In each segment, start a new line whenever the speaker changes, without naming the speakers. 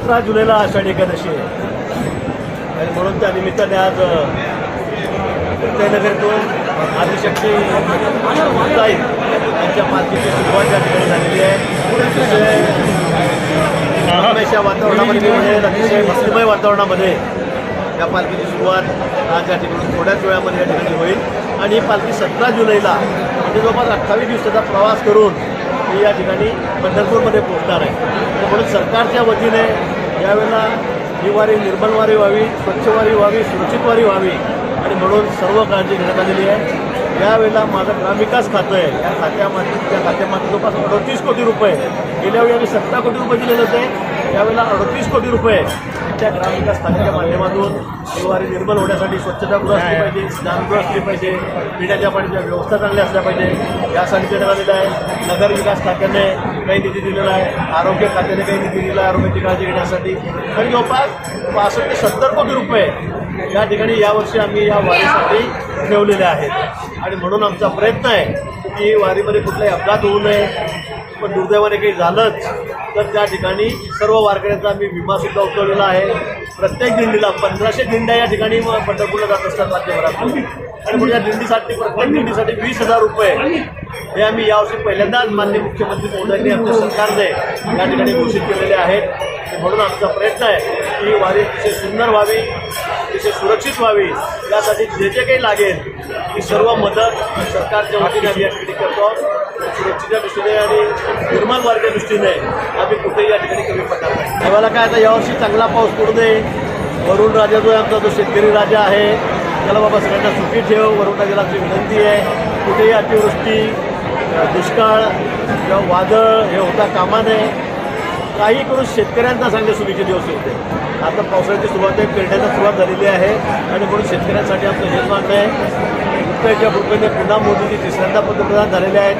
17 जुलैला आषाढी एकादशी आहे आणि म्हणून त्या निमित्ताने आज जयनगरतून आदिशक्ती ताई यांच्या पालखीची सुरुवात या ठिकाणी झालेली आहे. अतिशय वातावरणामध्ये म्हणजे अतिशय भक्तिमय वातावरणामध्ये या पालखीची सुरुवात आज या ठिकाणी थोड्याच वेळामध्ये या ठिकाणी होईल आणि ही पालखी 17 जुलैला म्हणजे जवळपास 28 दिवसाचा प्रवास करून ही या ठिकाणी पंढरपूरमध्ये पोहोचणार आहे. म्हणून सरकारच्या वतीने यावेळेला ही वारी निर्मल वारी व्हावी, स्वच्छ वारी व्हावी, सुरक्षित वारी व्हावी आणि म्हणून सर्व काळजी घेण्यात आलेली आहे. यावेळेला माझं ग्रामविकास खातं आहे, या खात्यामध्ये जवळपास 38 कोटी रुपये, गेल्या वेळी आम्ही 17 कोटी रुपये दिलेले होते, यावेळेला 38 कोटी रुपये त्या ग्रामविकास खात्याच्या माध्यमातून ही वारी निर्मल होण्यासाठी स्वच्छतागृह असली पाहिजे, स्नानगृह असली पाहिजे, पिण्याच्या पाण्याच्या व्यवस्था चांगल्या असल्या पाहिजे यासाठी देण्यात आलेलं आहे. नगर विकास खात्याने काही निधी दिलेला आहे, आरोग्य खात्याने काही निधी दिला आहे आरोग्याची काळजी घेण्यासाठी. तरी जवळपास 65 ते 70 कोटी रुपये या ठिकाणी यावर्षी आम्ही या वारीसाठी ठेवलेले आहेत आणि म्हणून आमचा प्रयत्न आहे की वारीमध्ये कुठलाही अपघात होऊ नये. पण दुर्दैवाने काही झालंच तर त्या ठिकाणी सर्व वारकऱ्यांचा आम्ही विमासुद्धा उतरवलेला आहे. प्रत्येक दिंडीला 1500 दिंड्या या ठिकाणी पंढरपूरला जात असतात राज्यभरातून आणि म्हणून या दिंडीसाठी प्रत्येक दिंडीसाठी 20,000 रुपये हे आम्ही यावर्षी पहिल्यांदाच माननीय मुख्यमंत्री महोदयांनी आमच्या सरकारने या ठिकाणी घोषित केलेले आहेत. म्हणून आमचा प्रयत्न आहे की ही वारी अतिशय सुंदर व्हावी, अतिशय सुरक्षित व्हावी, यासाठी जे जे काही लागेल ही सर्व मदत सरकारच्या वतीने आम्ही या ठिकाणी करतो. सुरक्षेच्या दृष्टीने आणि निर्मल वारीच्या दृष्टीने आम्ही कुठेही या ठिकाणी कमी पडणार नाही. तेव्हा काय आता यावर्षी चांगला पाऊस पडू दे. वरुण राजा जो आहे आमचा जो शेतकरी राजा आहे त्याला बाबा सगळ्यांना सुट्टी ठेव. वरुण राजाला आमची विनंती आहे कुठेही अतिवृष्टी, दुष्काळ किंवा वादळ हे होता कामा नये. काही करून शेतकऱ्यांना चांगले सुखीचे दिवस होते. आता पावसाळ्याची सुरुवात आहे, पेरण्याला सुरुवात झालेली आहे आणि म्हणून शेतकऱ्यांसाठी आमचं हेच मागणं आहे. रुपयाच्या रुपयाने पुन्हा मोदीजी तिसऱ्यांदा पंतप्रधान झालेले आहेत.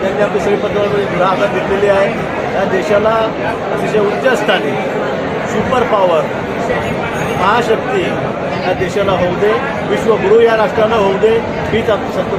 त्यांनी आपली सगळी पंतप्रधान हातात घेतलेली आहे. या देशाला अतिशय उच्च स्थानी सुपर पॉवर महाशक्ती या देशाला होऊ दे, विश्वगुरू या राष्ट्राला होऊ दे, हीच आमची संत